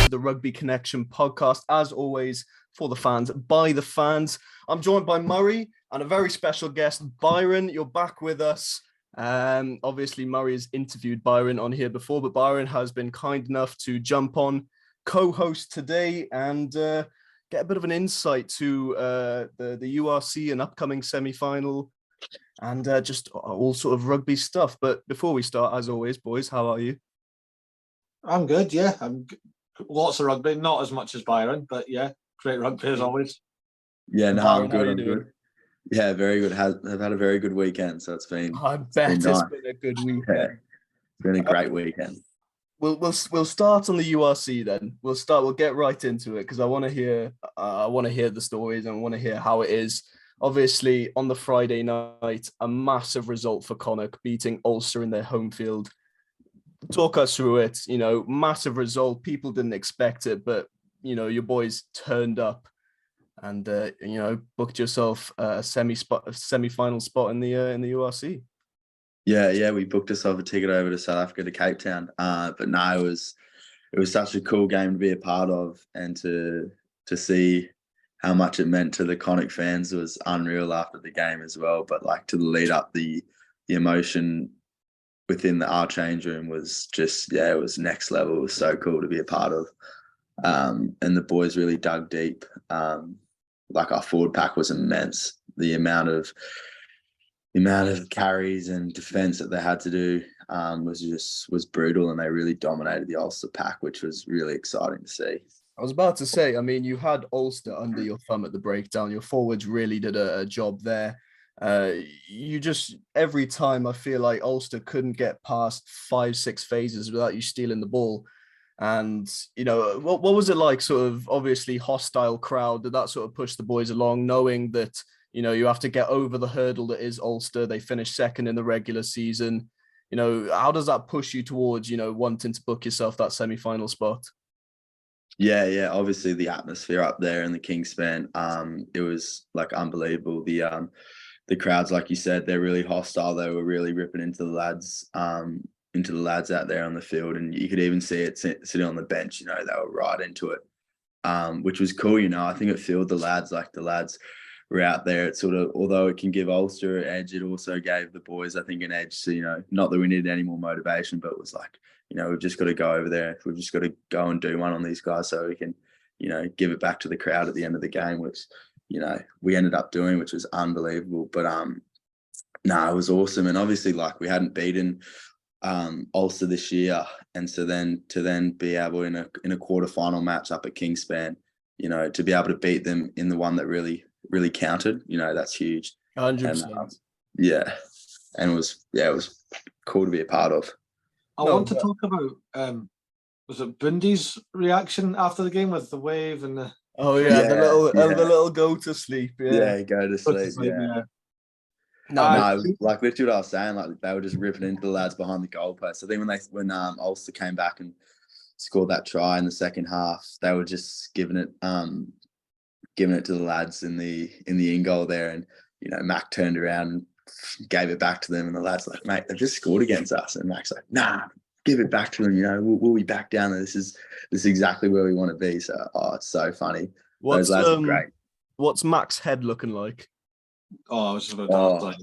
to the Rugby Connection podcast, as always, for the fans, by the fans. I'm joined by Murray and a very special guest, Byron. You're back with us. Obviously, Murray has interviewed Byron on here before, but Byron has been kind enough to jump on, co-host today, and get a bit of an insight to the URC and upcoming semi-final and just all sort of rugby stuff. But before we start, as always, boys, how are you? I'm good, yeah. Lots of rugby, not as much as Byron, but yeah, great rugby as always. Yeah, no, Byron, I'm good. I'm good. Yeah, very good. I've had a very good weekend, so it's been. I bet it's nice. been a good weekend. Yeah, it's been a great weekend. We'll start on the URC then. We'll get right into it because I want to hear the stories and I want to hear how it is. Obviously, on the Friday night, a massive result for Connacht, beating Ulster in their home field. Talk us through it. Massive result. People didn't expect it, but your boys turned up and booked yourself a semi-final spot in the URC. Yeah, we booked ourselves a ticket over to South Africa to Cape Town. But no, it was such a cool game to be a part of, and to see how much it meant to the Connacht fans was unreal after the game as well. But like to the lead up, the emotion within our change room was just, it was next level. It was so cool to be a part of. And the boys really dug deep. Like our forward pack was immense. The amount of carries and defence that they had to do was brutal, and they really dominated the Ulster pack, which was really exciting to see. I was about to say, you had Ulster under your thumb at the breakdown. Your forwards really did a job there. Every time I feel like Ulster couldn't get past 5-6 phases without you stealing the ball. And, what was it like, sort of obviously hostile crowd? Did that sort of push the boys along, knowing that, you have to get over the hurdle that is Ulster? They finished second in the regular season. How does that push you towards, wanting to book yourself that semi-final spot? Yeah. Obviously, the atmosphere up there in the Kingspan, it was like unbelievable. The crowds, like you said, they're really hostile. They were really ripping into the lads out there on the field, and you could even see it sitting on the bench. They were right into it, which was cool. I think it fueled the lads. Like the lads were out there. It sort of, although it can give Ulster an edge, it also gave the boys, I think, an edge. So not that we needed any more motivation, but it was like, we've just got to go over there. We've just got to go and do one on these guys so we can, give it back to the crowd at the end of the game, which, we ended up doing, which was unbelievable. But it was awesome. And obviously, like, we hadn't beaten Ulster this year, and so then to be able in a quarter final match up at Kingspan, to be able to beat them in the one that really counted, that's huge. 100%. And it was cool to be a part of. I want to talk about was it Bundy's reaction after the game with the wave and the the little go to sleep. Go to sleep. No, like literally what I was saying, like they were just ripping into the lads behind the goalpost. I think when Ulster came back and scored that try in the second half, they were just giving it to the lads in the in goal there, and Mac turned around and gave it back to them, and the lads like, mate, they've just scored against us, and Mac's like, nah, give it back to them. We'll be back down there. This is exactly where we want to be. So it's so funny. Those lads are great. What's Mac's head looking like? I was just about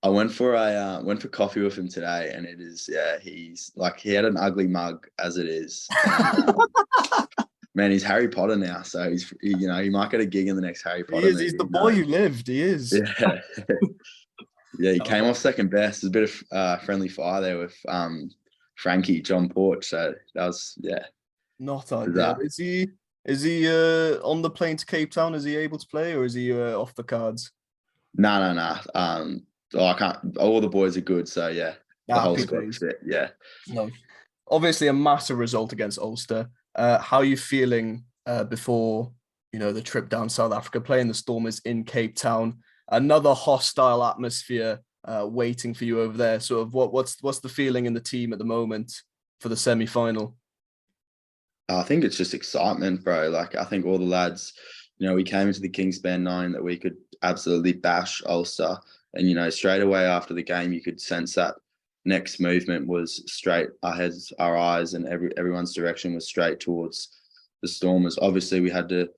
I went for coffee with him today, and it is he's like, he had an ugly mug as it is. Man, he's Harry Potter now, so he's he might get a gig in the next Harry Potter. He's the boy who lived. He is. Yeah, he came off second best. There's a bit of friendly fire there with Frankie John Porch. So that was not ideal. Is he on the plane to Cape Town? Is he able to play, or is he off the cards? No. I can't. All the boys are good, so the whole squad's fit. Yeah. No. Obviously, a massive result against Ulster. How are you feeling before the trip down South Africa, playing the Stormers in Cape Town? Another hostile atmosphere waiting for you over there. Sort of what's the feeling in the team at the moment for the semi-final? I think it's just excitement, bro. Like, I think all the lads, we came into the Kingspan knowing that we could absolutely bash Ulster, and straight away after the game you could sense that next movement was straight. Our eyes, and everyone's direction was straight towards the Stormers. Obviously, we had to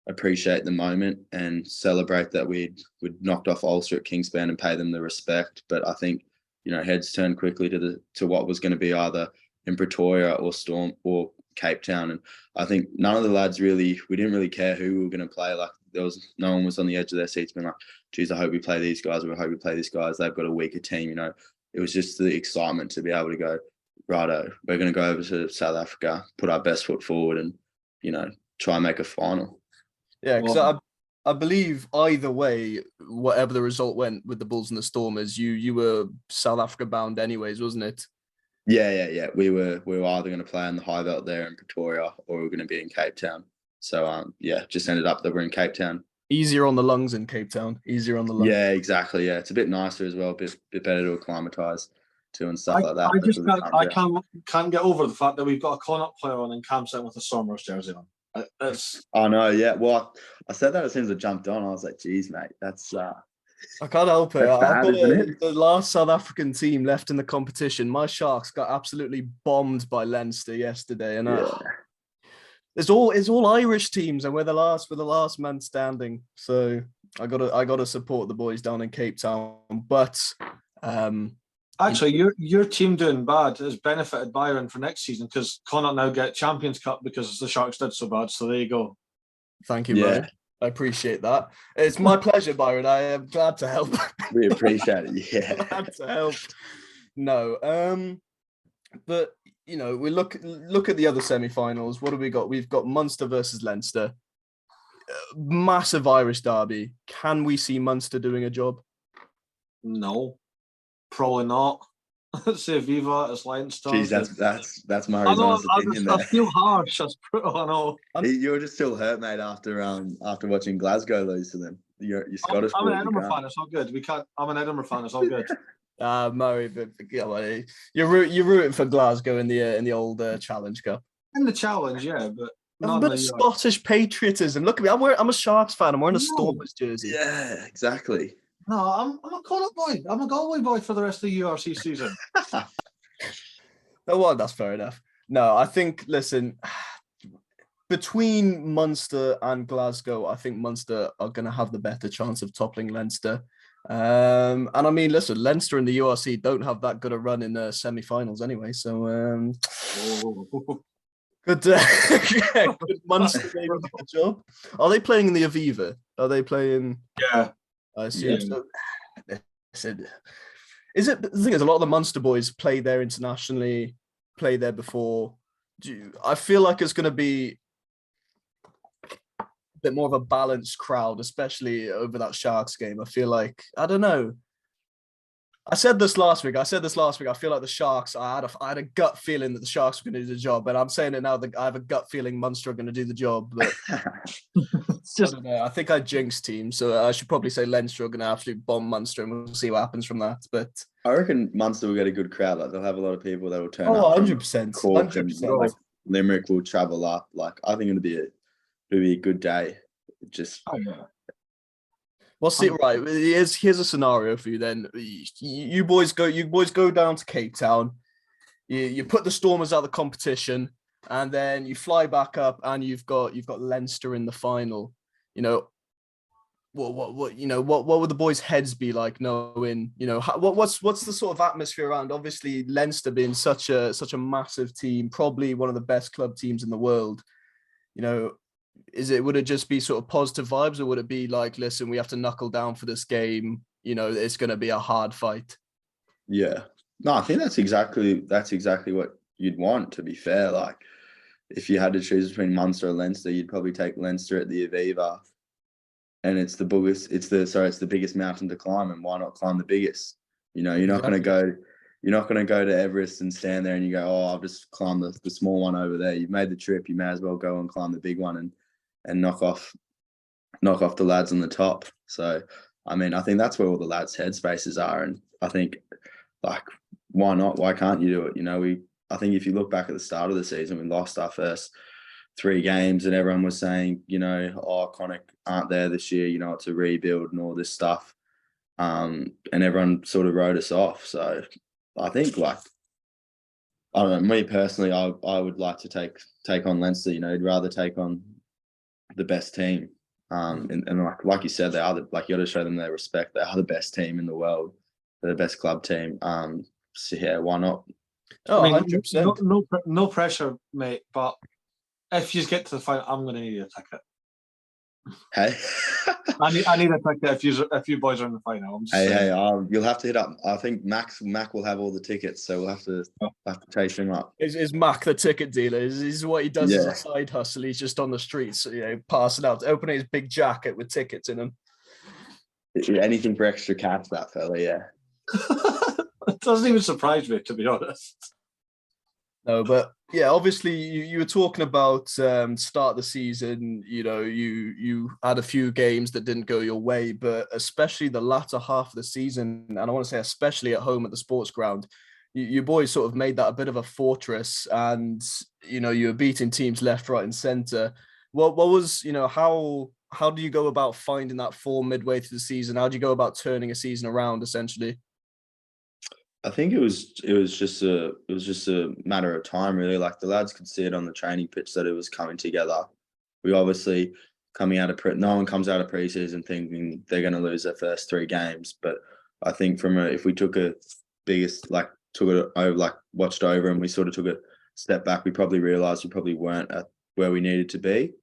appreciate the moment and celebrate that we'd knocked off Ulster at Kingspan and pay them the respect. But I think, heads turned quickly to what was going to be either in Pretoria or Storm or Cape Town. And I think none of the lads we didn't really care who we were going to play. Like, no one was on the edge of their seats being like, geez, I hope we play these guys, or I hope we play these guys. They've got a weaker team, It was just the excitement to be able to go, righto, we're going to go over to South Africa, put our best foot forward and, try and make a final. Yeah, because I believe either way, whatever the result went with the Bulls and the Stormers, you were South Africa bound anyways, wasn't it? Yeah. We were either going to play on the high veld there in Pretoria, or we were going to be in Cape Town. So just ended up that we're in Cape Town. Easier on the lungs in Cape Town. Easier on the lungs. Yeah, exactly. Yeah, it's a bit nicer as well, a bit better to acclimatise to and stuff like that. I can't get over the fact that we've got a Connacht player on in Campsite with a Stormers jersey on. I know, yeah. Well, I said that as soon as I jumped on. I was like, geez, mate, that's... I can't help it. Bad, the last South African team left in the competition. My Sharks got absolutely bombed by Leinster yesterday, and it's all Irish teams, and we're the last man standing. So I gotta support the boys down in Cape Town. But actually, your team doing bad has benefited Byron for next season, because Connacht now get Champions Cup because the Sharks did so bad. So there you go. Thank you, Byron. I appreciate that. It's my pleasure, Byron. I am glad to help. We appreciate it. Yeah, glad to help. No, but we look at the other semi-finals. What have we got? We've got Munster versus Leinster. Massive Irish derby. Can we see Munster doing a job? No, probably not. Say Viva, it's Leinster. Jeez, that's Murray's honest opinion there. I feel harsh. That's brutal. I know. You're just still hurt, mate. After watching Glasgow lose to them, you're Scottish. I'm an Edinburgh fan. It's all good. I'm an Edinburgh fan. It's all good. Murray, but you're rooting for Glasgow in the old Challenge Cup. In the Challenge, yeah, but. A bit of Scottish patriotism. Look at me. I'm a Sharks fan. I'm wearing a Stormers jersey. Yeah, exactly. No, I'm a Connacht boy. I'm a Galway boy for the rest of the URC season. Well, that's fair enough. No, I think, listen, between Munster and Glasgow, I think Munster are going to have the better chance of toppling Leinster. And I mean, listen, Leinster and the URC don't have that good a run in the semi-finals anyway. So, good Munster maybe do the job. Are they playing in the Aviva? Are they playing? Yeah. I assume so. Is it the thing is a lot of the Munster boys play there internationally, play there before. I feel like it's going to be a bit more of a balanced crowd, especially over that Sharks game. I feel like, I don't know. I said this last week. I feel like the Sharks, I had a gut feeling that the Sharks were going to do the job, but I'm saying it now that I have a gut feeling Munster are going to do the job. But I don't know. I think I jinxed teams, so I should probably say Leinster are going to absolutely bomb Munster, and we'll see what happens from that. But I reckon Munster will get a good crowd. Like, they'll have a lot of people that will turn up. 100%. Cork 100%. And, like, Limerick will travel up. Like, I think it'll be a good day. Just. Oh, yeah. Well, see, right. Here's a scenario for you. Then you boys go down to Cape Town. You put the Stormers out of the competition, and then you fly back up, and you've got Leinster in the final. What would the boys' heads be like knowing? What's the sort of atmosphere around? Obviously, Leinster being such a massive team, probably one of the best club teams in the world. Would it just be sort of positive vibes, or would it be like, listen, we have to knuckle down for this game? It's going to be a hard fight. Yeah, no, I think that's exactly what you'd want. To be fair, like if you had to choose between Munster or Leinster, you'd probably take Leinster at the Aviva, and it's the biggest mountain to climb, and why not climb the biggest? You're not going to go to Everest and stand there and you go, oh, I'll just climb the small one over there. You've made the trip, you may as well go and climb the big one and knock off the lads on the top. So, I mean, I think that's where all the lads' headspaces are. And I think, like, why not? Why can't you do it? I think if you look back at the start of the season, we lost our first 3 games and everyone was saying, Connacht aren't there this year, it's a rebuild and all this stuff. And everyone sort of wrote us off. So I think like I don't know. Me personally, I would like to take on Leinster. You know, I'd rather take on the best team. And like you said, they are like you got to show them their respect. They are the best team in the world. They're the best club team. So yeah, why not? Oh, I mean, 100%. no pressure, mate. But if you get to the final, I'm going to need a ticket. Hey, I need a ticket if you boys are in the final. I'm just saying. you'll have to hit up. I think Mac will have all the tickets, so we'll have to chase him up. Is Mac the ticket dealer? Is what he does as Yeah. a side hustle? He's just on the streets, passing out, opening his big jacket with tickets in them. Anything for extra cash, that fella. Yeah. It doesn't even surprise me, to be honest. No, but yeah, obviously you were talking about start of the season. You had a few games that didn't go your way, but especially the latter half of the season, and I want to say especially at home at the sports ground, you boys sort of made that a bit of a fortress, and you were beating teams left, right, and centre. What was how do you go about finding that form midway through the season? How do you go about turning a season around, essentially? I think it was just a matter of time, really. Like the lads could see it on the training pitch that it was coming together. We obviously no one comes out of preseason thinking they're going to lose their first 3 games. But I think if we took watched over and we sort of took a step back, we probably realised we probably weren't at where we needed to be.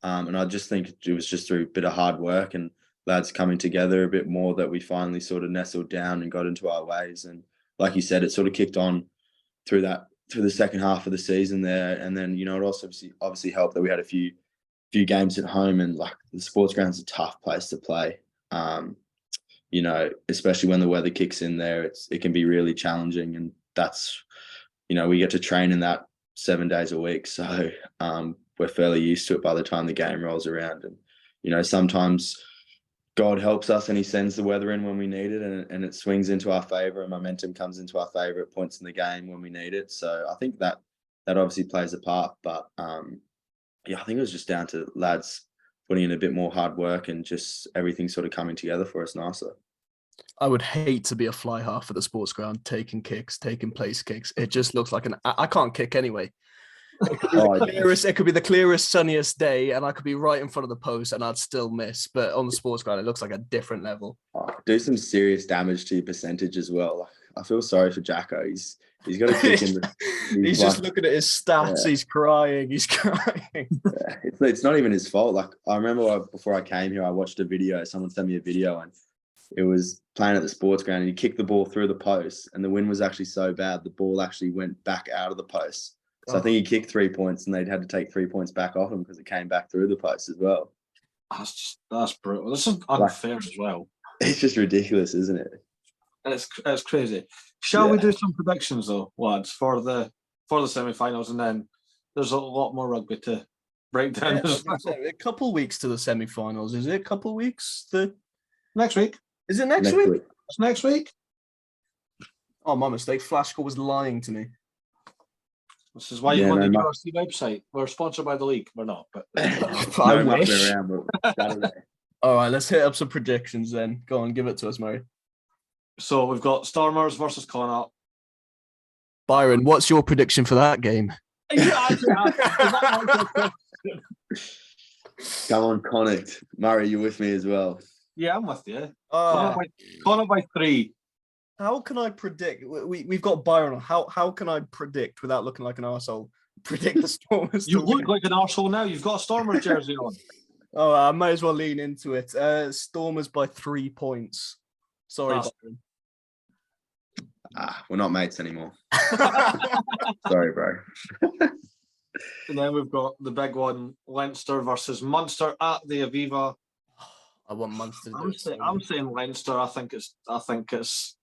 And I just think it was just through a bit of hard work and lads coming together a bit more that we finally sort of nestled down and got into our ways. And like you said, it sort of kicked on through the second half of the season there. And then, it also obviously helped that we had a few games at home, and like the sports ground's a tough place to play. Especially when the weather kicks in there, it can be really challenging. And that's, we get to train in that 7 days a week. So we're fairly used to it by the time the game rolls around. And, sometimes God helps us and he sends the weather in when we need it, and it swings into our favour, and momentum comes into our favour at points in the game when we need it. So I think that obviously plays a part. But I think it was just down to lads putting in a bit more hard work and just everything sort of coming together for us nicer. I would hate to be a fly half at the sports ground, taking place kicks. It just looks like I can't kick anyway. It could be the clearest, sunniest day, and I could be right in front of the post and I'd still miss. But on the sports ground, it looks like a different level. Do some serious damage to your percentage as well. I feel sorry for Jacko. He's got to kick in. He's just looking at his stats. Yeah. He's crying. Yeah. It's not even his fault. Like I remember before I came here, I watched a video. Someone sent me a video, and it was playing at the sports ground, and he kicked the ball through the post, and the wind was actually so bad the ball actually went back out of the post. So I think he kicked 3 points, and they'd had to take 3 points back off him because it came back through the post as well. That's brutal. This is unfair as well. It's just ridiculous, isn't it? It's crazy. Shall we do some predictions though, lads, for the semi-finals, and then there's a lot more rugby to break down. A couple weeks to the semi-finals. Is it a couple weeks? Next week. Is it next week? It's next week. Oh, my mistake. Flashcore was lying to me. This is why you want the URC website. We're sponsored by the league. We're not, but I wish. All right, let's hit up some predictions then. Go on, give it to us, Murray. So we've got Stormers versus Connacht. Byron, what's your prediction for that game? Come on, Connacht. Murray, you're with me as well. Yeah, I'm with you. Connacht by 3. How can I predict? We've got Byron. How can I predict without looking like an arsehole? Predict the Stormers. You look like an arsehole now. You've got a Stormers jersey on. Oh, I might as well lean into it. Stormers by 3 points. Sorry, Byron. We're not mates anymore. Sorry, bro. And then we've got the big one, Leinster versus Munster at the Aviva. I want Munster to do it. I'm saying Leinster. I think it's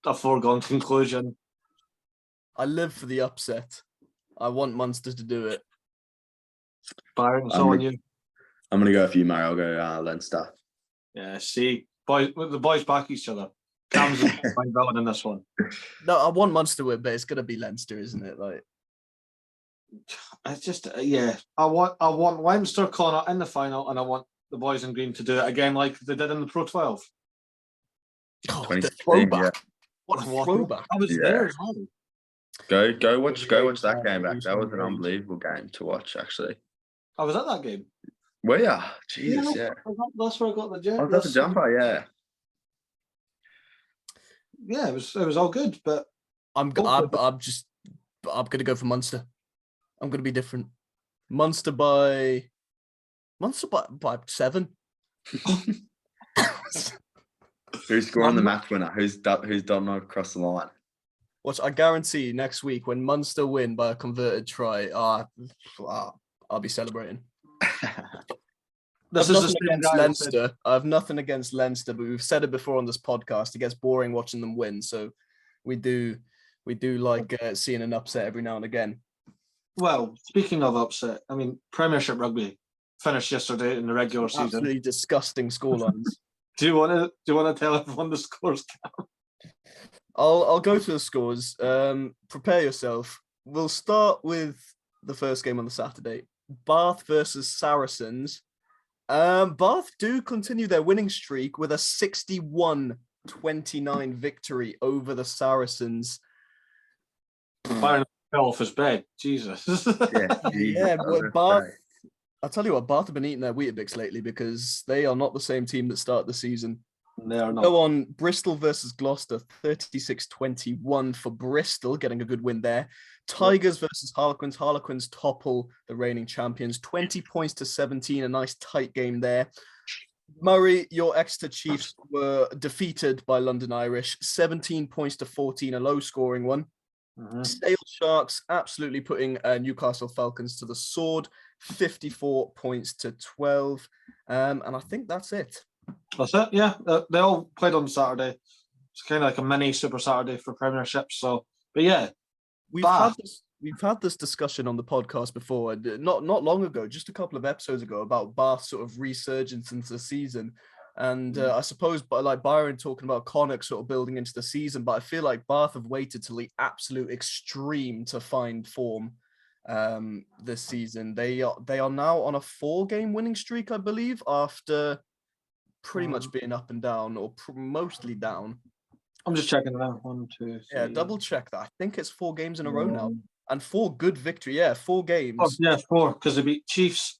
a foregone conclusion. I live for the upset. I want Munster to do it. Byron, it's on you. I'm going to go for you, Murray. I'll go Leinster. Yeah, see, the boys back each other. Cam's villain in this one. No, I want Munster to win, but it's going to be Leinster, isn't it? Like, it's just I want Leinster, Connacht in the final, and I want the boys in green to do it again like they did in the Pro 12. Oh, the throwback. What a throwback. I was there as well. Go watch that game back. That was an unbelievable game to watch, actually. I was at that game. Were ya? Jesus, yeah. That's where I got the jumper. Oh, that's a jumper, yeah. Yeah, it was all good, but I'm gonna go for Munster. I'm gonna be different. Munster by 7. Who's scoring the match winner? Who's done across the line? Watch, I guarantee next week when Munster win by a converted try, I'll be celebrating. This is against Leinster. I have nothing against Leinster, but we've said it before on this podcast. It gets boring watching them win, so we do like seeing an upset every now and again. Well, speaking of upset, I mean, Premiership rugby finished yesterday in the regular season. Absolutely disgusting scorelines. Do you want to tell everyone the scores? I'll go through the scores. Prepare yourself. We'll start with the first game on the Saturday. Bath versus Saracens. Bath do continue their winning streak with a 61-29 victory over the Saracens. Byron fell off his bed. Jesus. Yeah, Bath. I'll tell you what, Bath have been eating their Weetabix lately because they are not the same team that started the season. They are not. Go on, Bristol versus Gloucester, 36-21 for Bristol, getting a good win there. Tigers versus Harlequins. Harlequins topple the reigning champions, 20 points to 17, a nice tight game there. Murray, your Exeter Chiefs were defeated by London Irish, 17 points to 14, a low-scoring one. Sale Sharks absolutely putting Newcastle Falcons to the sword, 54 points to 12. And I think that's it. That's it, yeah. They all played on Saturday. It's kind of like a mini Super Saturday for Premiership. So, but yeah, we've had this discussion on the podcast before, not long ago, just a couple of episodes ago, about Bath's sort of resurgence into the season. And I suppose, but like Byron talking about Connacht sort of building into the season, but I feel like Bath have waited till the absolute extreme to find form this season. They are now on a 4-game winning streak, I believe, after pretty much being up and down, or mostly down. I'm just checking that. 1, 2, 3. Yeah, double check that. I think it's 4 games in a row now, and 4 good victory. Yeah, 4 games. Oh, yeah, 4 because they beat Chiefs,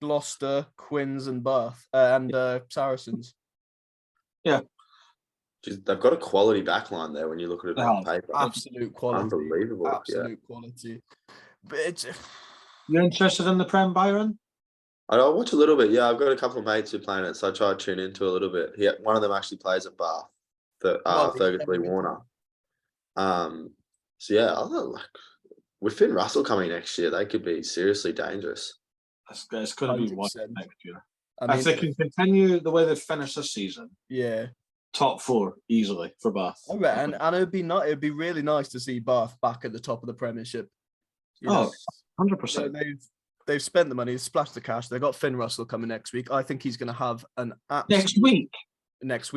Gloucester, Quins, and Bath, and Saracens. Yeah, they've got a quality backline there when you look at it on paper. Absolute quality, unbelievable. Absolute quality. But it's... You're interested in the Prem, Byron? I'll watch a little bit. Yeah, I've got a couple of mates who play it, so I try to tune into a little bit. One of them actually plays at Bath, Fergus Lee Warner. So yeah, with Finn Russell coming next year, they could be seriously dangerous. It's going to be one next year. I mean, if they can continue the way they've finished this season, yeah, top 4 easily for Bath. All right, and it'd be really nice to see Bath back at the top of the Premiership. 100%. They've spent the money, they've splashed the cash. They've got Finn Russell coming next week. I think he's going to have an absolute... Next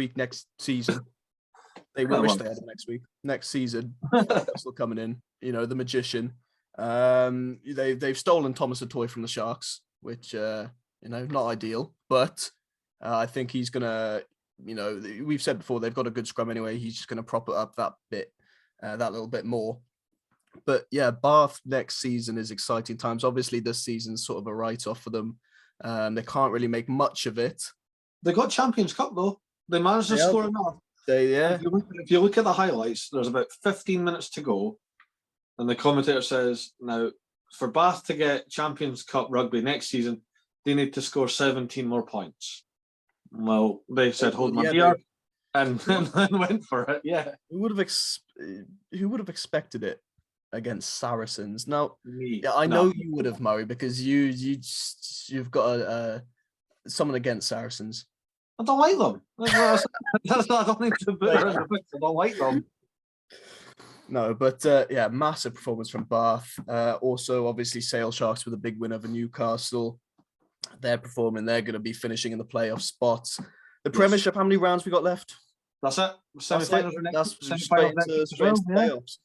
season. They wish they had it next week. Next season, Russell coming in. You know, the magician. They've stolen Thomas Atoy from the Sharks, which not ideal. But I think he's going to, we've said before, they've got a good scrum anyway. He's just going to prop it up that little bit more. But yeah, Bath next season is exciting times. Obviously, this season's sort of a write-off for them. They can't really make much of it. They got Champions Cup, though. They managed to score enough. If you look at the highlights, there's about 15 minutes to go. And the commentator says, now, for Bath to get Champions Cup rugby next season, they need to score 17 more points. Well, they said, hold my beer, and went for it, yeah. Who would have expected it against Saracens? Now, I know you would have, Murray, because you've got someone against Saracens. I don't like them. I don't need to put in the book. I don't like them. No, but massive performance from Bath. Also, obviously, Sale Sharks with a big win over Newcastle. They're performing. They're going to be finishing in the playoff spots. The Premiership, how many rounds we got left? That's it. Semi-finals playoffs.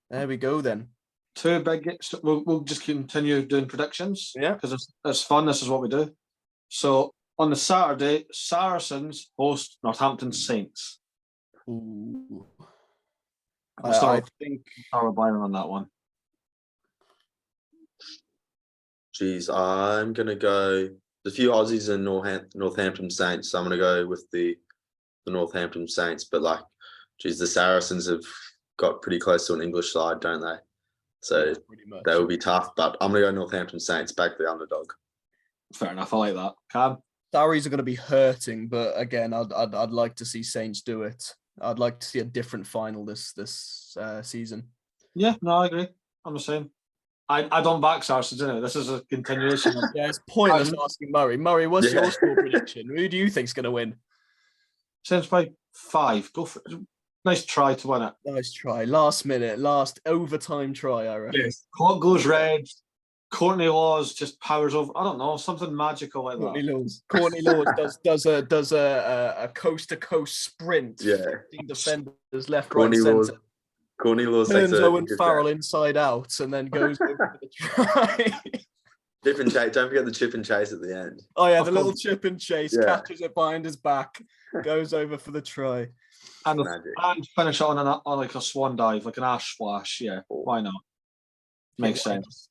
There we go then. 2 big. We'll just continue doing predictions. Yeah, because it's fun. This is what we do. So on the Saturday, Saracens host Northampton Saints. Ooh. I think Byron on that one. Geez, I'm gonna go. There's a few Aussies and Northampton Saints, so I'm gonna go with the Northampton Saints. But like, geez, the Saracens have got pretty close to an English side, don't they? So they will be tough. But I'm gonna go Northampton Saints, back the underdog. Fair enough. I like that. Cam? Sarries are going to be hurting, but again, I'd like to see Saints do it. I'd like to see a different final this season. Yeah, no, I agree. I'm the same. I don't back Saracens, anyway. This is a continuation. Yeah, it's pointless asking Murray. Murray, what's your score prediction? Who do you think's going to win? Saints by 5. Go for it. Nice try to win it. Nice try. Last minute, last overtime try, I reckon. Yes. Clock goes red. Courtney Laws just powers over. I don't know, something magical like that. Courtney Laws does a coast to coast sprint. Yeah. 15 defenders left, Courtney right, Laws. centre. Courtney Laws Turns Owen Farrell inside out and then goes over for the try. Chip and chase. Don't forget the chip and chase at the end. Oh yeah, the little chip and chase, catches it behind his back, goes over for the try. And finish it on like a swan dive, like an ash splash. Yeah, why not? Makes sense.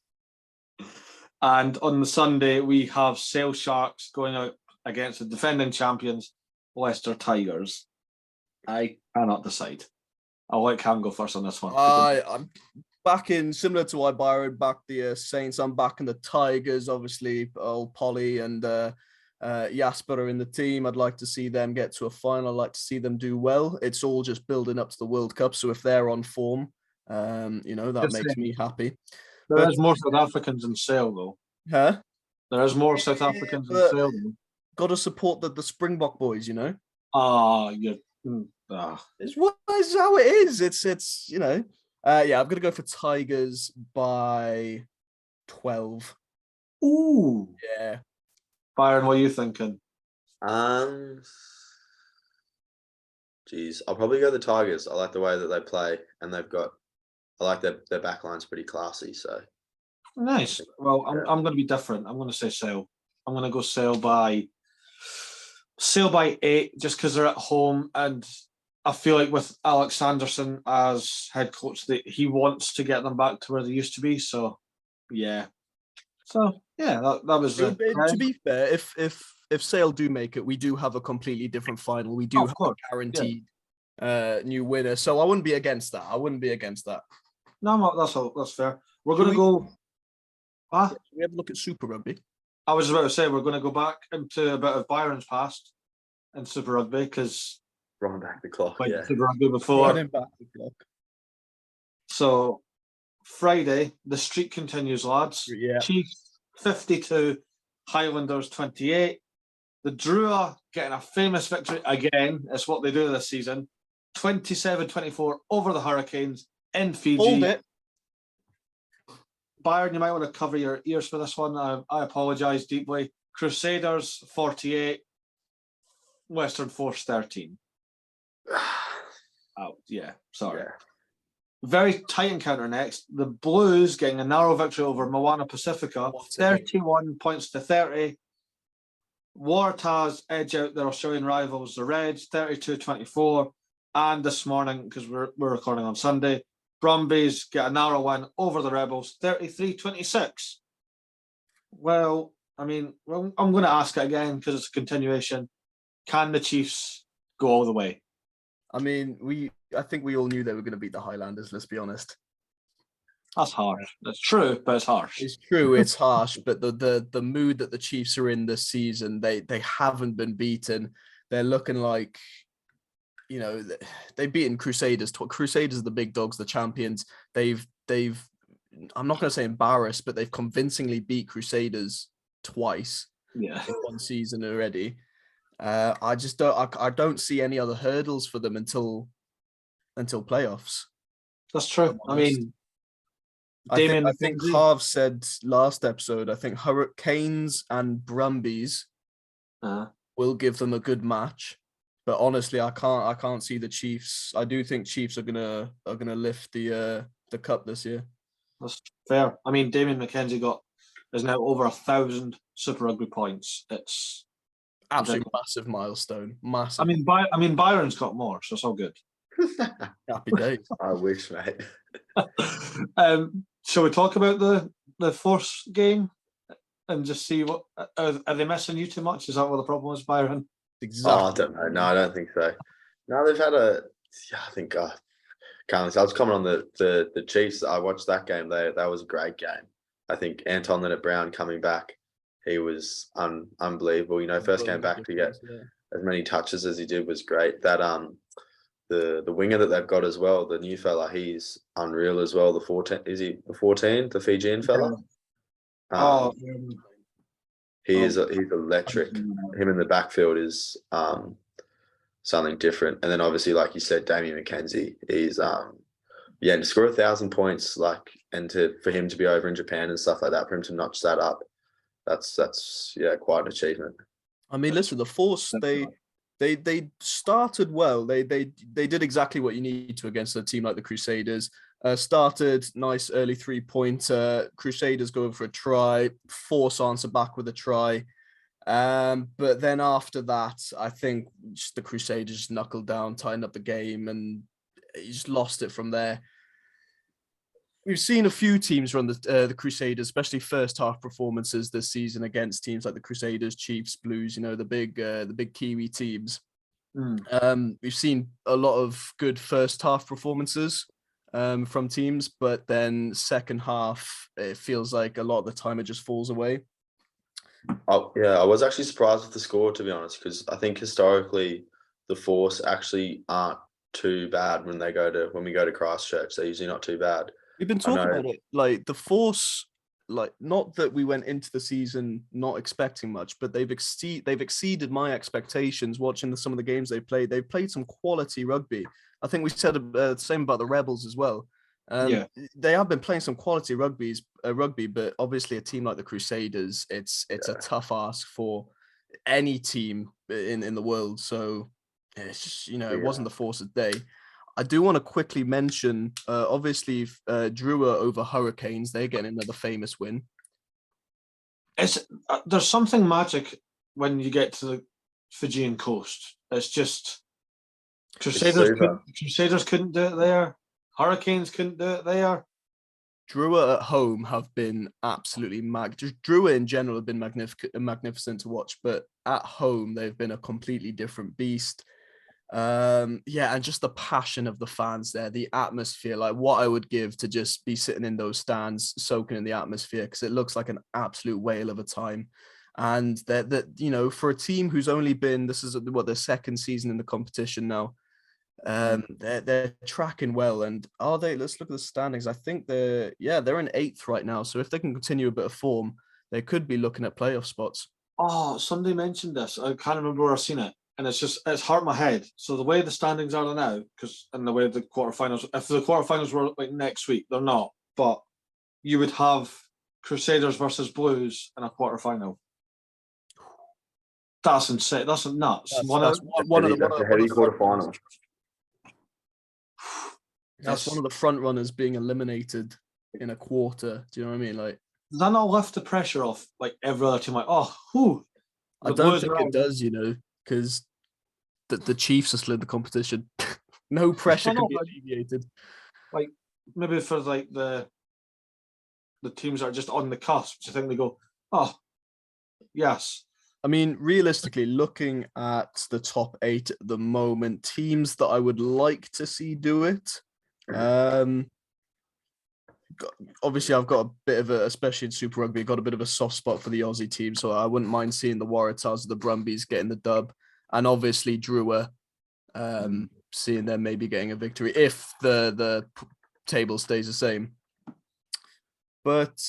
And on the Sunday, we have Sale Sharks going out against the defending champions, Leicester Tigers. I cannot decide. I'll let Cam go first on this one. I'm backing, similar to why Byron backed the Saints, I'm backing the Tigers. Obviously, old Polly and Jasper are in the team. I'd like to see them get to a final. I'd like to see them do well. It's all just building up to the World Cup. So if they're on form, that makes me happy. There is more South Africans in Sale, though. Huh? There is more South Africans in Sale, though. Got to support the Springbok boys, It's how it is. It's I'm going to go for Tigers by 12. Ooh. Yeah. Byron, what are you thinking? Geez, I'll probably go the Tigers. I like the way that they play, and I like their backline's pretty classy. So nice. Well, I'm going to be different. I'm going to say Sale. I'm going to go Sale by 8, just because they're at home, and I feel like with Alex Sanderson as head coach, he wants to get them back to where they used to be. So, yeah. That was to be fair, if Sale do make it, we do have a completely different final. We do have a guaranteed new winner. So I wouldn't be against that. No, that's fair. We're going to go. We have a look at Super Rugby. I was about to say we're going to go back into a bit of Byron's past in Super Rugby because running back the clock. Super Rugby before. Running back the clock. So Friday, the streak continues, lads. Yeah. Chiefs 52, Highlanders 28. The Drua getting a famous victory again. It's what they do this season. 27-24 over the Hurricanes in Fiji. Hold it. Byron, you might want to cover your ears for this one. I apologise deeply. Crusaders 48, Western Force 13. Sorry. Yeah. Very tight encounter next. The Blues getting a narrow victory over Moana Pacifica, 31 points to 30. Waratahs edge out their Australian rivals, the Reds, 32-24. And this morning, because we're recording on Sunday, Brumbies get a narrow win over the Rebels, 33-26. Well, I'm going to ask it again because it's a continuation. Can the Chiefs go all the way? I think we all knew they were going to beat the Highlanders, let's be honest. That's harsh. That's true, but it's harsh. It's true, it's harsh, but the mood that the Chiefs are in this season, they haven't been beaten. They're looking like, they've beaten Crusaders. Crusaders are the big dogs, the champions. They've I'm not going to say embarrassed, but they've convincingly beat Crusaders twice in one season already. I don't see any other hurdles for them until playoffs. That's true. I think Harv said last episode, I think Hurricanes and Brumbies will give them a good match. But honestly, I can't see the Chiefs. I do think Chiefs are gonna lift the cup this year. That's fair. Damien McKenzie is now over 1,000 Super Rugby points. It's Absolutely massive milestone. Massive. I mean, Byron's got more, so it's all good. Happy days. I wish, mate. Shall we talk about the Force game and just see what are they missing you too much? Is that what the problem is, Byron? Exactly. Oh, I don't know. No, I don't think so. No, they've had I think I was coming on the Chiefs. I watched that game. That was a great game. I think Anton Leonard-Brown coming back, he was unbelievable. You know, first came back to get as many touches as he did was great. That the winger that they've got as well, the new fella, he's unreal as well. The 14, is he the 14, the Fijian fella? He's electric. Him in the backfield is something different. And then obviously, like you said, Damien McKenzie, he's to score 1,000 points, and for him to be over in Japan and stuff like that, for him to notch that up, that's quite an achievement. I mean, listen, the Force, they started well. They did exactly what you need to against a team like the Crusaders. Started nice early 3-pointer. Crusaders go for a try. Force answer back with a try. But then after that, I think just the Crusaders just knuckled down, tightened up the game, and you just lost it from there. We've seen a few teams run the Crusaders, especially first half performances this season against teams like the Crusaders, Chiefs, Blues. You know, the big Kiwi teams. We've seen a lot of good first half performances from teams, but then second half, it feels like a lot of the time it just falls away. Oh yeah, I was actually surprised with the score, to be honest, because I think historically the Force actually aren't too bad when we go to Christchurch. They're usually not too bad. We've been talking about it, like the Force, like not that we went into the season not expecting much, but they've exceeded my expectations. Watching some of the games they've played some quality rugby. I think we said the same about the Rebels as well. They have been playing some quality rugby, but obviously a team like the Crusaders, it's a tough ask for any team in the world. So it's just, it wasn't the Force's day. I do want to quickly mention, obviously, Drua over Hurricanes. They're getting another famous win. There's something magic when you get to the Fijian coast. It's just Crusaders couldn't do it there. Hurricanes couldn't do it there. Drua at home have been absolutely Drua in general have been magnificent to watch, but at home they've been a completely different beast. And just the passion of the fans there, the atmosphere, like what I would give to just be sitting in those stands, soaking in the atmosphere, because it looks like an absolute whale of a time. And that for a team who's only been, this is their second season in the competition now, they're tracking well. And are they? Let's look at the standings. I think they're in 8th right now. So if they can continue a bit of form, they could be looking at playoff spots. Oh, somebody mentioned this. I can't remember where I've seen it. And it's hurt my head. So the way the standings are now, and the way the quarterfinals, if the quarterfinals were like next week, they're not. But you would have Crusaders versus Blues in a quarterfinal. That's insane. That's nuts. That's a heavy quarterfinal. That's one of the front runners being eliminated in a quarter. Do you know what I mean? Like, does that not lift the pressure off like every other team? Like, I don't think it does, because the Chiefs are slid the competition. No pressure can be alleviated. Like maybe for like the teams that are just on the cusp, do you think they go, oh, yes? I mean, realistically, looking at the top 8 at the moment, teams that I would like to see do it. Obviously, I've got a bit of especially in Super Rugby, got a bit of a soft spot for the Aussie team, so I wouldn't mind seeing the Waratahs or the Brumbies getting the dub, and obviously Drua, seeing them maybe getting a victory if the table stays the same. But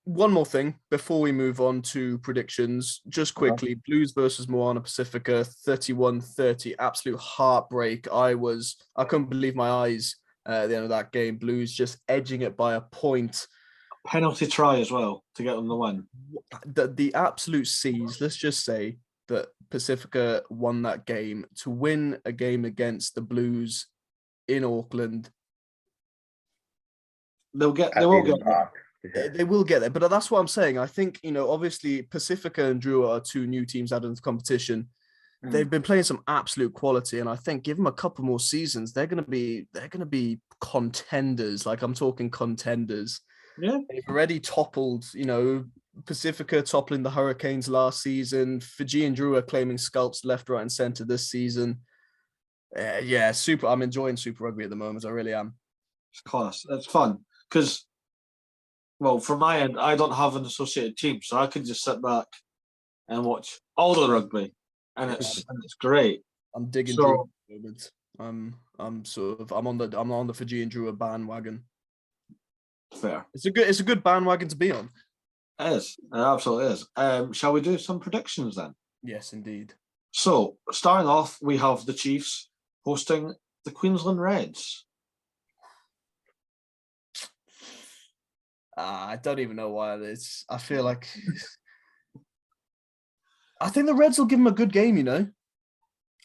one more thing before we move on to predictions, just quickly, Blues versus Moana Pacifica, 31-30, absolute heartbreak. I couldn't believe my eyes at the end of that game. Blues just edging it by a point. Penalty try as well to get on the win. The absolute C's, let's just say that Pacifica won that game. To win a game against the Blues in Auckland, they will get They will get there, but that's what I'm saying. I think, obviously Pacifica and Drua are two new teams added into the competition. They've been playing some absolute quality, and I think give them a couple more seasons, they're gonna be contenders. Like, I'm talking contenders. Yeah, they've already toppled, Pacifica toppling the Hurricanes last season. Fiji and Drua claiming scalps left, right, and center this season. Super. I'm enjoying Super Rugby at the moment. I really am. It's class. It's fun because, well, from my end, I don't have an associated team, so I can just sit back and watch all the rugby. And it's great. I'm digging deep at the moment. I'm on the Fiji and Drua bandwagon. Fair. It's a good bandwagon to be on. It is. It absolutely is. Shall we do some predictions then? Yes, indeed. So, starting off, we have the Chiefs hosting the Queensland Reds. I don't even know why it is. I feel like I think the Reds will give them a good game,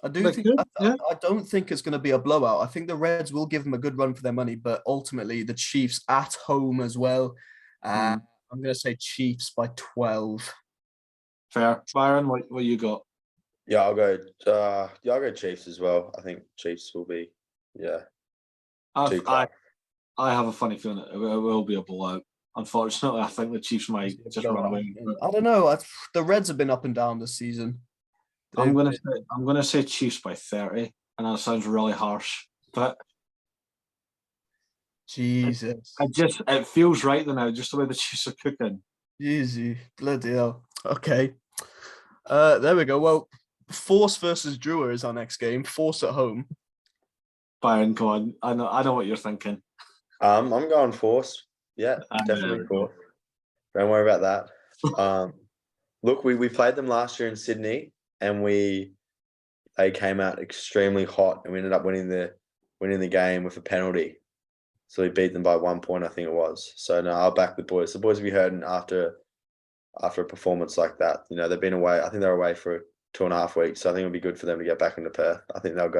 I don't think it's going to be a blowout. I think the Reds will give them a good run for their money, but ultimately the Chiefs at home as well. I'm going to say Chiefs by 12. Fair. Byron, what you got? Yeah, I'll go Chiefs as well. I think Chiefs will be, I have a funny feeling it will be a blowout. Unfortunately, I think the Chiefs might just run away. I don't know. The Reds have been up and down this season. I'm gonna say Chiefs by 30, and that sounds really harsh, but Jesus, it feels right now, just the way the Chiefs are cooking. Easy, bloody hell. Okay, there we go. Well, Force versus Drua is our next game. Force at home. Byron, come on. I know what you're thinking. I'm going Force. Yeah, definitely Force. Don't worry about that. Look, we played them last year in Sydney, and they came out extremely hot, and we ended up winning the game with a penalty. So we beat them by 1 point, I think it was. So no, I'll back the boys. The boys will be hurting after a performance like that. They've been away. I think they're away for 2.5 weeks. So I think it'll be good for them to get back into Perth. I think they'll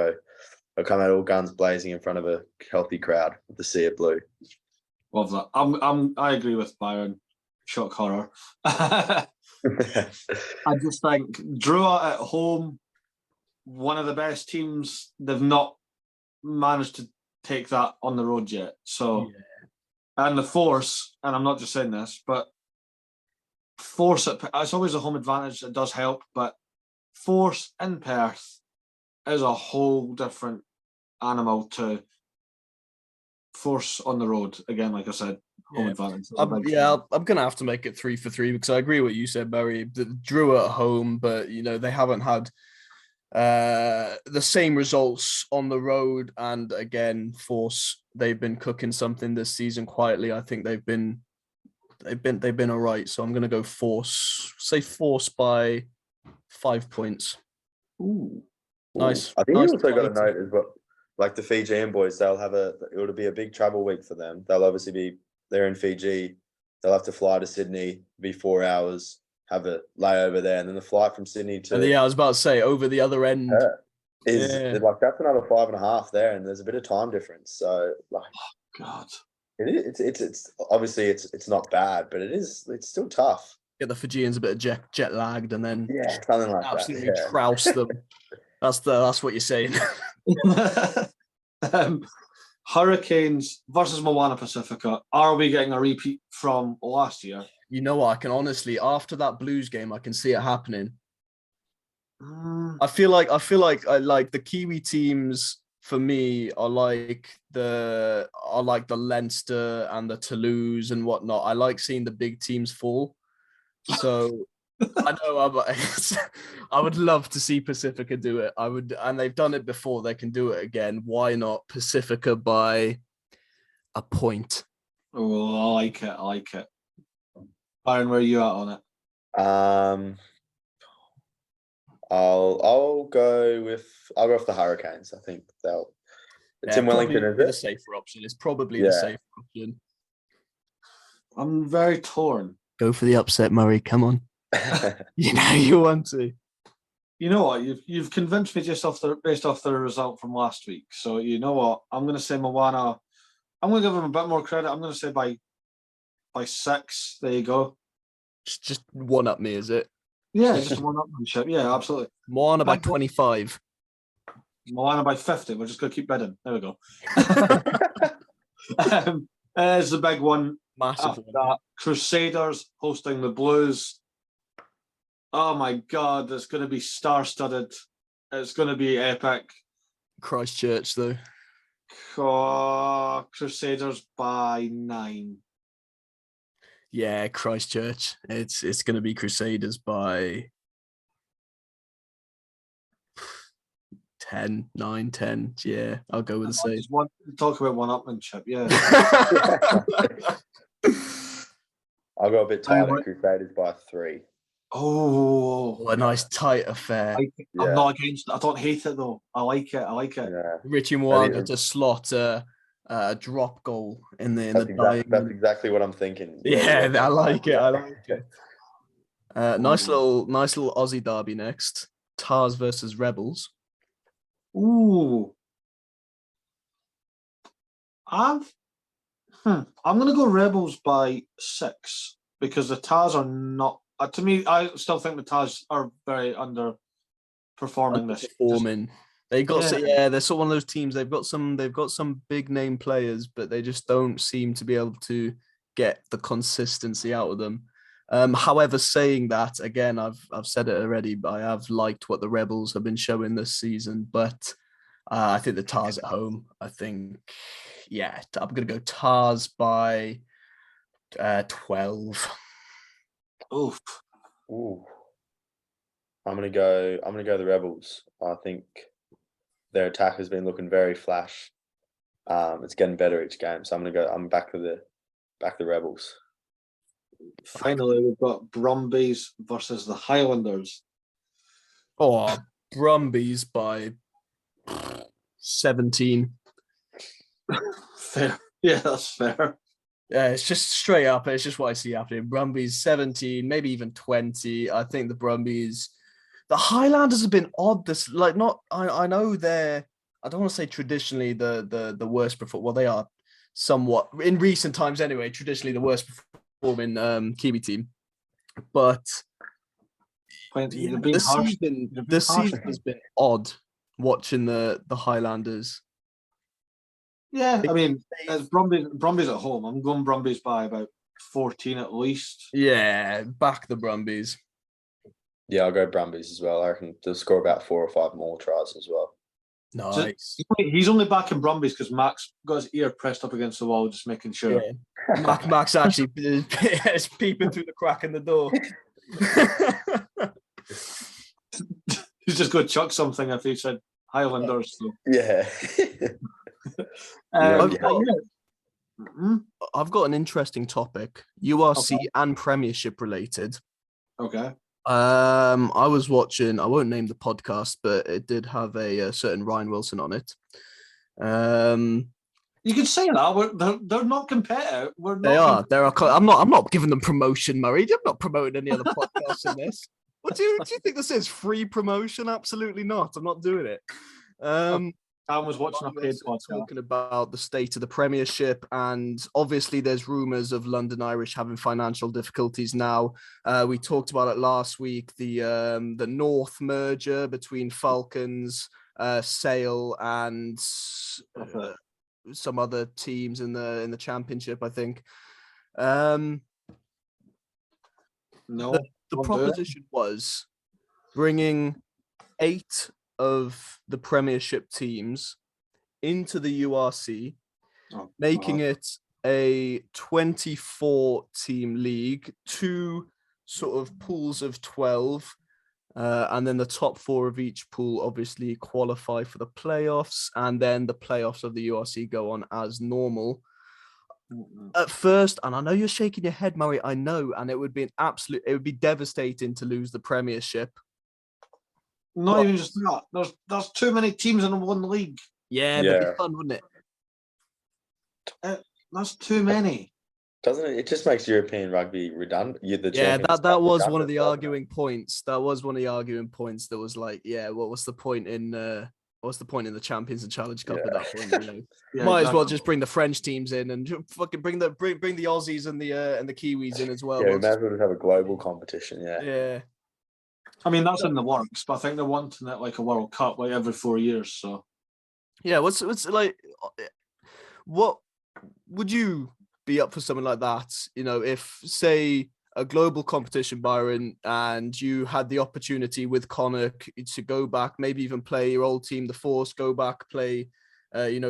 come out all guns blazing in front of a healthy crowd with the sea of blue. Love that. I agree with Byron. Shock horror. I just think Drua at home, one of the best teams. They've not managed to take that on the road yet. So, and the Force, and I'm not just saying this, but Force, it's always a home advantage. It does help, but Force in Perth is a whole different animal to Force on the road. Again, like I said, home advantage. I'm going to have to make it 3 for 3 because I agree with what you said, Barry. The Drua at home, but, they haven't had the same results on the road. And again, Force, they've been cooking something this season quietly. I think they've been all right. So I'm going to go Force. Say Force by 5 points. Ooh. Nice. I think you also got to note is what, like the Fijian boys, it'll be a big travel week for them. They'll obviously they're in Fiji. They'll have to fly to Sydney, be 4 hours, have a layover there, and then the flight from Sydney to. And I was about to say over the other end that's another 5.5 there, and there's a bit of time difference. So God, it's obviously it's not bad, but it's still tough. Get the Fijians a bit of jet lagged, and then something like absolutely that. Trouse them. That's what you're saying. Hurricanes versus Moana Pacifica. Are we getting a repeat from last year? You know what? I can honestly, after that Blues game, I can see it happening. I feel like the Kiwi teams for me are like the Leinster and the Toulouse and whatnot. I like seeing the big teams fall. So I know I would love to see Pacifica do it. I would, and they've done it before. They can do it again. Why not Pacifica by a point? Oh, I like it. Byron, where are you at on it? I'll go with the Hurricanes. I think it's in Wellington, is it? The safer option. It's probably the safer option. I'm very torn. Go for the upset, Murray. Come on. You want to. You know what? You've convinced me based off the result from last week. So you know what? I'm going to say Moana. I'm going to give them a bit more credit. I'm going to say by by 6. There you go. Just one up me, is it? Yeah, just one-upmanship. Yeah, absolutely. Moana by 25. Moana by 50. We're just going to keep bidding. There we go. There's the big one. Massive After one. that, Crusaders hosting the Blues. Oh my God, it's going to be star-studded. It's going to be epic. Christchurch, though. Oh, Crusaders by 9. Yeah, Christchurch. It's going to be Crusaders by 10, 9, 10. Yeah, I'll go with the same. Just talk about one-upmanship, yeah. I'll go a bit tighter. Crusaders by 3. Oh, a nice tight affair. I'm not against it. I don't hate it though. I like it. Yeah. Richie Moanga to slot a drop goal in the That's exactly what I'm thinking. Yeah, I like it. Nice little Aussie derby next. Tars versus Rebels. Ooh. I'm gonna go Rebels by 6 because the Tars are not. To me, I still think the Tars are very underperforming this. They got they're sort of one of those teams. They've got some big name players, but they just don't seem to be able to get the consistency out of them. However, saying that again, I've said it already, but I have liked what the Rebels have been showing this season. But I think the Tars at home. I think, I'm gonna go Tars by 12. Oof. Ooh. I'm gonna go the Rebels. I think their attack has been looking very flash. It's getting better each game, so I'm back to the Rebels. Finally, we've got Brumbies versus the Highlanders. Oh, Brumbies by 17. Fair. Yeah, that's fair. Yeah, it's just straight up. It's just what I see happening. Brumbies 17, maybe even 20. I think the Brumbies, the Highlanders have been odd. I know they're, I don't want to say traditionally the worst performing. Well, they are somewhat in recent times anyway. Traditionally the worst performing Kiwi team, but the season has been odd watching the Highlanders. Yeah, I mean, as Brumbies at home, I'm going Brumbies by about 14 at least. Yeah, back the Brumbies. Yeah, I'll go Brumbies as well. I reckon they'll score about 4 or 5 more tries as well. Nice. He's only backing Brumbies because Max got his ear pressed up against the wall, just making sure. Yeah. Max actually is peeping through the crack in the door. He's just going to chuck something if he said Highlanders. So. Yeah. I've got an interesting topic, URC and Premiership related. Okay. I was watching, I won't name the podcast, but it did have a certain Ryan Wilson on it. You could say that. They're not competitive. They are. I'm not giving them promotion, Murray. I'm not promoting any other podcasts in this. What do you think this is? Free promotion? Absolutely not. I'm not doing it. I was watching a paid podcast talking about the state of the Premiership, and obviously there's rumours of London Irish having financial difficulties now. We talked about it last week. The North merger between Falcons, Sale, and some other teams in the Championship, I think. The proposition was bringing 8 of the Premiership teams into the URC, making it a 24-team league, 2 sort of pools of 12, and then the top 4 of each pool obviously qualify for the playoffs, and then the playoffs of the URC go on as normal. At first, and I know you're shaking your head, Murray, I know, and it would be devastating to lose the Premiership. Not even just that. There's too many teams in one league. Yeah, that'd be fun, wouldn't it? That's too many. Doesn't it? It just makes European rugby redundant. That was one of the arguing points. That was one of the arguing points. That was like, what's the point in what's the point in the Champions and Challenge Cup at that point? Yeah, might as well just bring the French teams in and fucking bring the Aussies and the Kiwis in as well. Yeah, we may as well just have a global competition. Yeah. I mean, that's in the works, but I think they're wanting it like a World Cup, like every 4 years. So, yeah, what's like, what would you be up for something like that? If say a global competition, Byron, and you had the opportunity with Connacht to go back, maybe even play your old team, the Force, go back, play,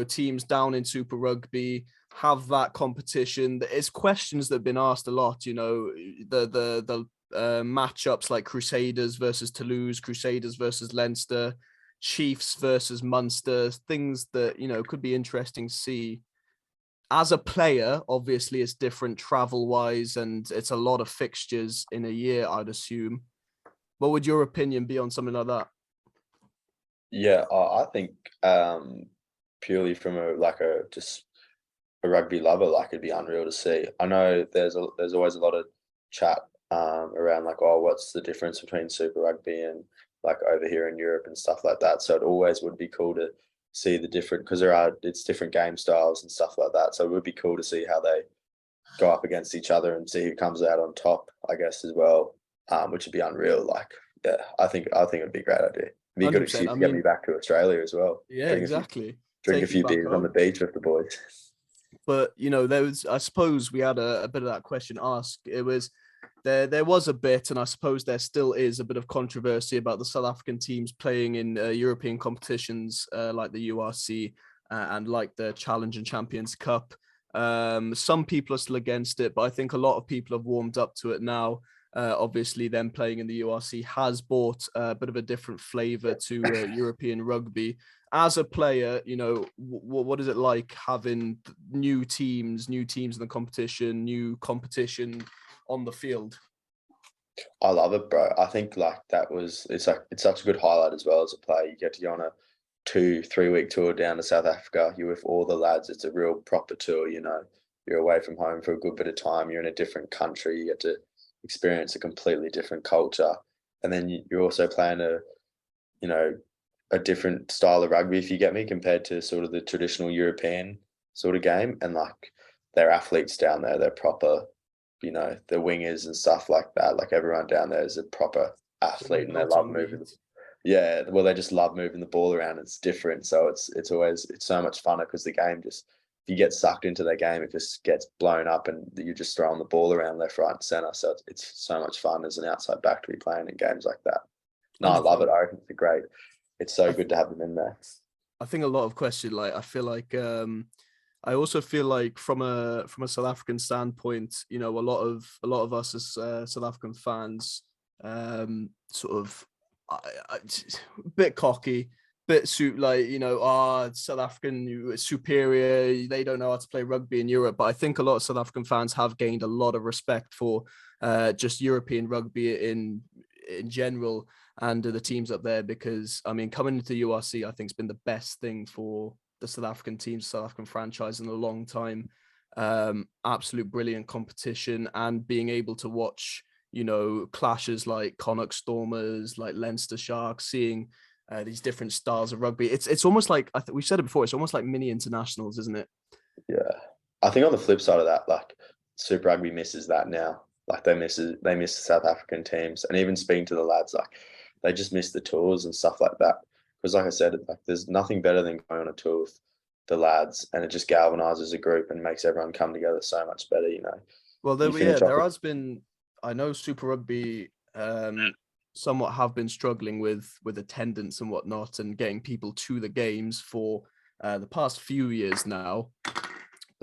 teams down in Super Rugby, have that competition. It's questions that have been asked a lot. The matchups like Crusaders versus Toulouse, Crusaders versus Leinster, Chiefs versus Munster, things that could be interesting to see. As a player, obviously it's different travel wise, and it's a lot of fixtures in a year, I'd assume. What would your opinion be on something like that? Yeah, I think purely from a rugby lover, like it'd be unreal to see. I know there's always a lot of chat around like, oh, what's the difference between Super Rugby and like over here in Europe and stuff like that. So it always would be cool to see the different, because it's different game styles and stuff like that. So it would be cool to see how they go up against each other and see who comes out on top, I guess, as well, which would be unreal. Like, yeah, I think it'd be a great idea. It'd be a good excuse to get me back to Australia as well. Yeah, exactly. Drink a few beers on the beach with the boys. But there was, I suppose we had a bit of that question asked. It was there was a bit, and I suppose there still is a bit of controversy about the South African teams playing in European competitions like the URC and like the Challenge and Champions Cup. Some people are still against it, but I think a lot of people have warmed up to it now. Obviously, them playing in the URC has brought a bit of a different flavour to European rugby. As a player, what is it like having new teams in the competition, new competition on the field? I love it, bro. I think like it's such a good highlight as well as a player. You get to go on a 2-3 week tour down to South Africa. You're with all the lads. It's a real proper tour. You're away from home for a good bit of time. You're in a different country. You get to experience a completely different culture, and then you're also playing a different style of rugby, if you get me, compared to sort of the traditional European sort of game. And like they're athletes down there, they're proper, they're wingers and stuff like that. Like everyone down there is a proper athlete, and they love moving. Yeah, well, they just love moving the ball around. It's different, so it's so much funner because the game just, if you get sucked into their game, it just gets blown up, and you're just throwing the ball around left, right, and centre. So it's so much fun as an outside back to be playing in games like that. No, I love it. I reckon it's great. It's so good to have them in there. I think a lot of questions, like I feel like I also feel like from a South African standpoint, a lot of us as South African fans, sort of a bit cocky, bit South African superior, they don't know how to play rugby in Europe. But I think a lot of South African fans have gained a lot of respect for just European rugby in general and the teams up there, because I mean, coming into the URC, I think it's been the best thing for the South African teams, South African franchise in a long time. Absolute brilliant competition, and being able to watch clashes like Connacht Stormers, like Leinster Sharks, seeing these different styles of rugby. It's almost like, we've said it before, it's almost like mini internationals, isn't it? Yeah, I think on the flip side of that, like Super Rugby misses that now. Like they miss the South African teams, and even speaking to the lads, like they just miss the tours and stuff like that. Because like I said, like there's nothing better than going on a tour with the lads, and it just galvanizes a group and makes everyone come together so much better. Well, there has been, I know Super Rugby somewhat have been struggling with attendance and whatnot, and getting people to the games for the past few years now.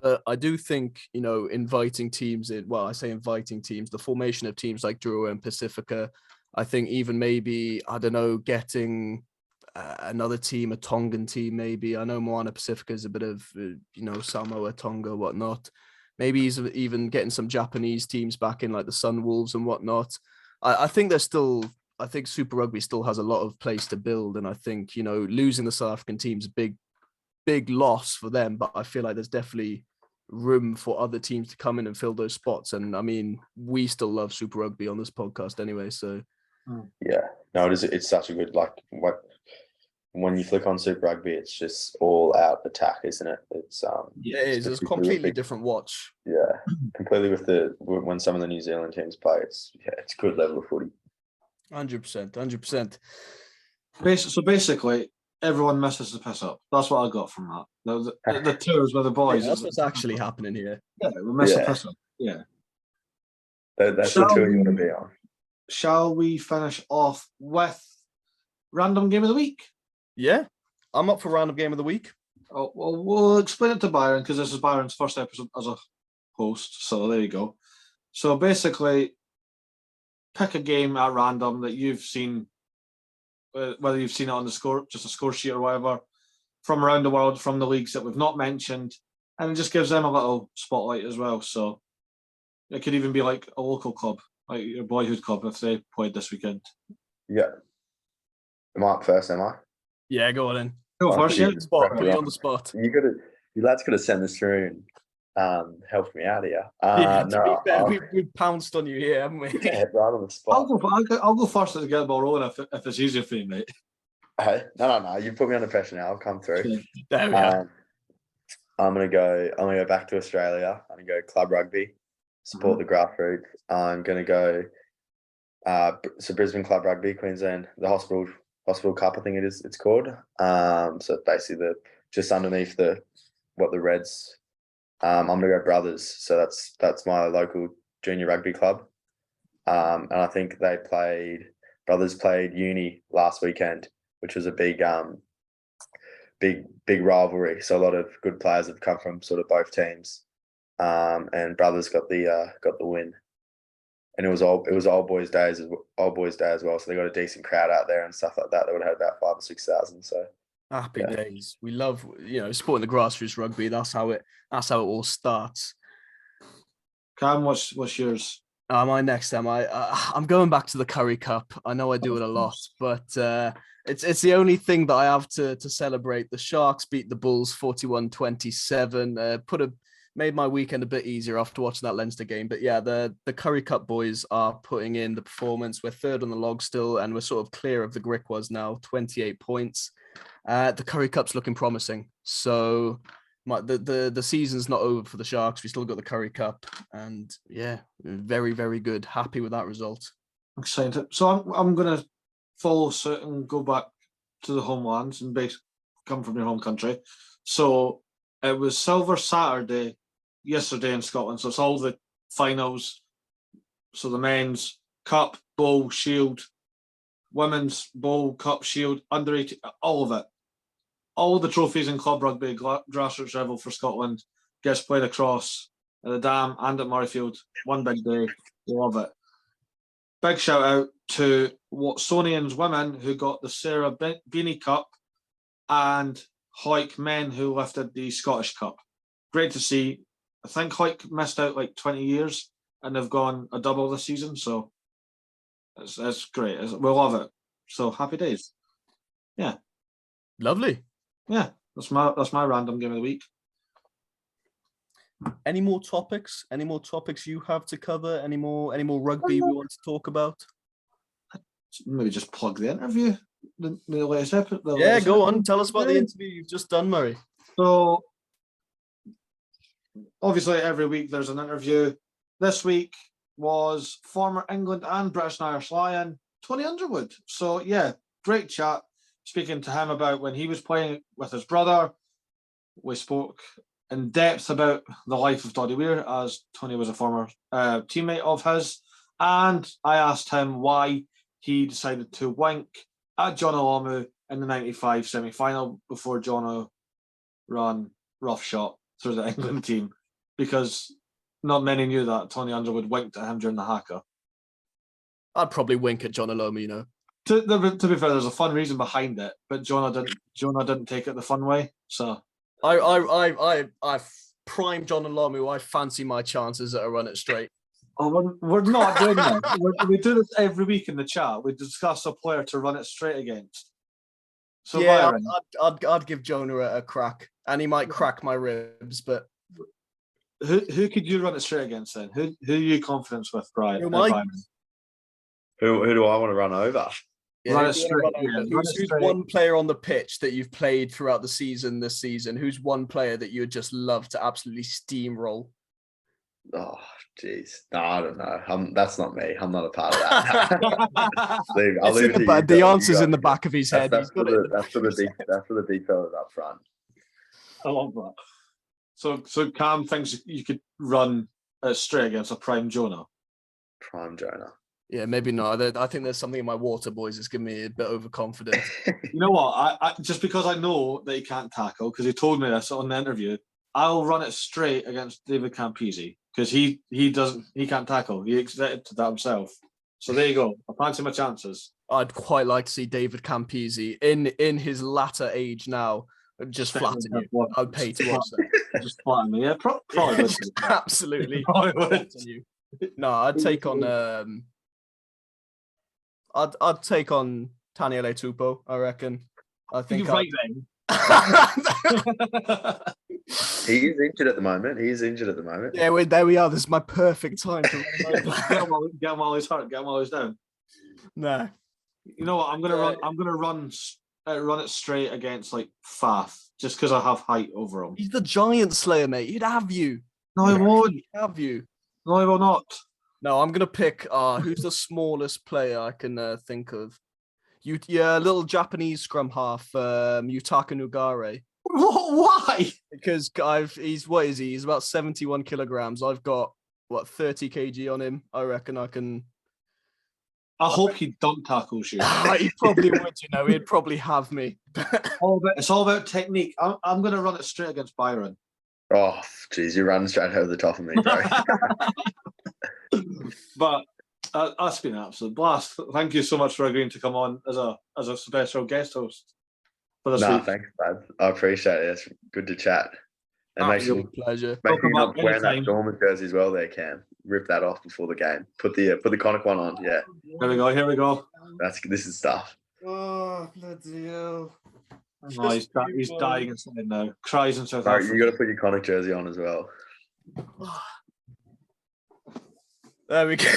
But I do think, inviting teams in, well, I say inviting teams, the formation of teams like Drua and Pacifica, I think even maybe, I don't know, getting another team, a Tongan team, maybe. I know Moana Pacifica is a bit of, Samoa, Tonga, whatnot. Maybe he's even getting some Japanese teams back in, like the Sunwolves and whatnot. I think Super Rugby still has a lot of place to build. And I think, losing the South African team's a big loss for them. But I feel like there's definitely room for other teams to come in and fill those spots. And I mean, we still love Super Rugby on this podcast anyway. So yeah, no, it's such a good, like, what when you flick on Super Rugby, it's just all out attack, isn't it? It's yeah, it is. It's a completely different watch. Yeah, completely when some of the New Zealand teams play, it's good level of footy. 100%, 100%. So basically, everyone misses the piss up. That's what I got from that. The tours with the boys. Yeah, that's what's actually happening here. Yeah, we miss the piss up. Yeah. That's the tour you want to be on. Shall we finish off with random game of the week? Yeah, I'm up for random game of the week. Oh, well, we'll explain it to Byron because this is Byron's first episode as a host. So there you go. So basically, pick a game at random that you've seen, whether you've seen it on the score, just a score sheet or whatever, from around the world, from the leagues that we've not mentioned, and it just gives them a little spotlight as well. So it could even be like a local club, like your boyhood club, if they played this weekend. Yeah. Am I up first, am I? Yeah, go on in. Go first, yeah. Put you on the spot. You lads could have sent this through and helped me out here. Yeah, to be fair, we've pounced on you here, haven't we? Yeah, right on the spot. I'll go first to get the ball rolling if it's easier for you, mate. Hey, no. You put me under pressure now. I'll come through. There we go. I'm gonna go back to Australia. I'm gonna go club rugby, support the grassroots. I'm gonna go so Brisbane Club Rugby, Queensland, the Hospital Cup, I think it's called. So basically just underneath what the Reds. I'm gonna go Brothers. So that's my local junior rugby club. And I think Brothers played Uni last weekend, which was a big rivalry. So a lot of good players have come from sort of both teams. And Brothers got the win. And it was old boys day as well. So they got a decent crowd out there and stuff like that. They would have had about 5,000 or 6,000. So happy days. We love, supporting the grassroots rugby. That's how it all starts. Cam, what's yours? My next time, I'm going back to the Curry Cup. I know I do it a lot, but it's the only thing that I have to celebrate. The Sharks beat the Bulls 41-27. Made my weekend a bit easier after watching that Leinster game. But yeah, the Curry Cup boys are putting in the performance. We're third on the log still, and we're sort of clear of the Griquas now, 28 points. The Curry Cup's looking promising. So the season's not over for the Sharks. We still got the Curry Cup, and yeah, very, very good. Happy with that result. Excited. So I'm going to follow suit and go back to the homelands and basically come from your home country. So it was Silver Saturday yesterday in Scotland. So it's all the finals. So the men's cup, bowl, shield, women's bowl, cup, shield, under 18, all of it. All the trophies in club rugby, grassroots level for Scotland gets played across at the Dam and at Murrayfield. One big day. Love it. Big shout out to Watsonians women who got the Sarah Beanie Cup and Hoyk men who lifted the Scottish Cup. Great to see. I think Hoyk missed out like 20 years and they've gone a double this season. So it's great. We love it. So happy days. Yeah. Lovely. Yeah. That's my random game of the week. Any more topics? Any more topics you have to cover? Any more rugby we want to talk about? Maybe just plug the interview. The latest episode. Go on. Tell us about the interview you've just done, Murray. So, obviously, every week there's an interview. This week was former England and British and Irish Lion, Tony Underwood. So, yeah, great chat. Speaking to him about when he was playing with his brother. We spoke in depth about the life of Doddy Weir, as Tony was a former teammate of his. And I asked him why he decided to wink at John Olomu in the 95 semi-final before Jono ran roughshod through the England team, because not many knew that Tony Underwood winked at him during the haka. I'd probably wink at John Olomu, To be fair, there's a fun reason behind it, but Jonah didn't take it the fun way. So I primed John Olomu. I fancy my chances at a run it straight. Oh, we're not doing that. We do this every week in the chat. We discuss a player to run it straight against. So yeah, Byron, I'd give Jonah a crack, and he might crack my ribs. But who could you run it straight against then? Who are you confident with, Brian? Who do I want to run over? Yeah, who's one player on the pitch that you've played throughout the season this season? Who's one player that you would just love to absolutely steamroll? Oh, jeez. No, I don't know. That's not me. I'm not a part of that. The answer's in the back of his head. That's for the details up front. I love that. So Cam thinks you could run straight against a prime Jonah. Prime Jonah. Yeah, maybe not. I think there's something in my water, boys, that's giving me a bit overconfident. You know what? I just because I know that he can't tackle, because he told me this on the interview, I'll run it straight against David Campese because he can't tackle. He accepted that himself. So there you go. I fancy my chances. I'd quite like to see David Campese in his latter age now. Just flatten you. I'd pay to watch that. Just flatten me. Yeah, probably would. Absolutely. You. No, I'd take on. I'd take on Taniele Tupou, I reckon. I think you're right then. He is injured at the moment. Yeah, there we are. This is my perfect time to get him while he's hurt. Get him while he's down. No. You know what? I'm gonna run it straight against like Faf, just because I have height over him. He's the giant slayer, mate. He'd have you. No, I won't. He'd have you. No, I will not. No, I'm gonna pick. Who's the smallest player I can think of? Little Japanese scrum half, Yutaka Nugare. Why? Because he's He's about 71 kilograms. I've got 30 kg on him. I reckon I can. I hope he don't tackle you. He probably would. He'd probably have me. It's all about technique. I'm gonna run it straight against Byron. Oh, geez, you're running straight over the top of me, bro. But that's been an absolute blast. Thank you so much for agreeing to come on as a special guest host for this week. Thanks, man. I appreciate it. It's good to chat. And make sure pleasure. Make sure you're not wearing that Dorman jersey as well there, Cam. Rip that off before the game. Put the Connacht one on. Yeah. Here we go. This is stuff. Oh, bloody hell. Oh, he's dying inside now. Cries in South Africa. You got to put your Connacht jersey on as well. There we go.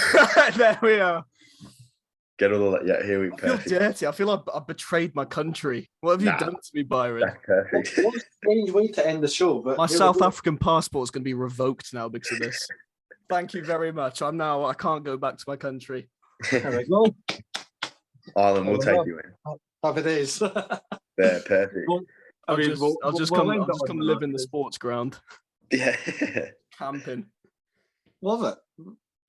There we are. Get all that. Yeah, here we go. I feel dirty. I feel I betrayed my country. What have you done to me, Byron? That's perfect. What a strange way to end the show. But my South African passport is going to be revoked now because of this. Thank you very much. I can't go back to my country. There we go. Ireland will take you in. Happy days. Yeah, perfect. I'll just come live in the sports ground. Yeah. Camping. Love it.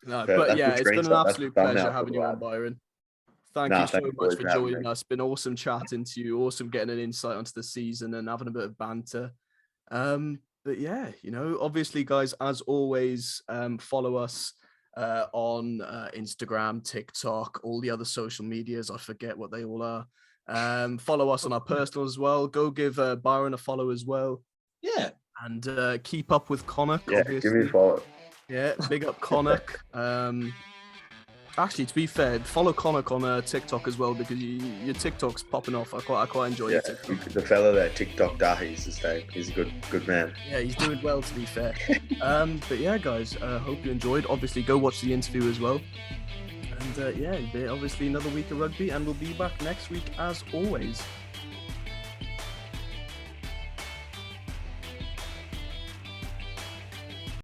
No, but yeah, it's been an absolute pleasure having you on, Byron. Thank you so much for joining us. It's been awesome chatting to you. Awesome getting an insight onto the season and having a bit of banter. But yeah, obviously, guys, as always, follow us on Instagram, TikTok, all the other social medias. I forget what they all are. Follow us on our personal as well. Go give Byron a follow as well. Yeah. And keep up with Connacht. Yeah, obviously. give me a follow. Yeah, big up Connacht. Actually, to be fair, follow Connacht on TikTok as well because your TikTok's popping off. I quite enjoy it. The fella there, TikTok Dahi's his name. He's a good man. Yeah, he's doing well, to be fair. But yeah, guys, hope you enjoyed. Obviously, go watch the interview as well. And yeah, obviously another week of rugby, and we'll be back next week as always.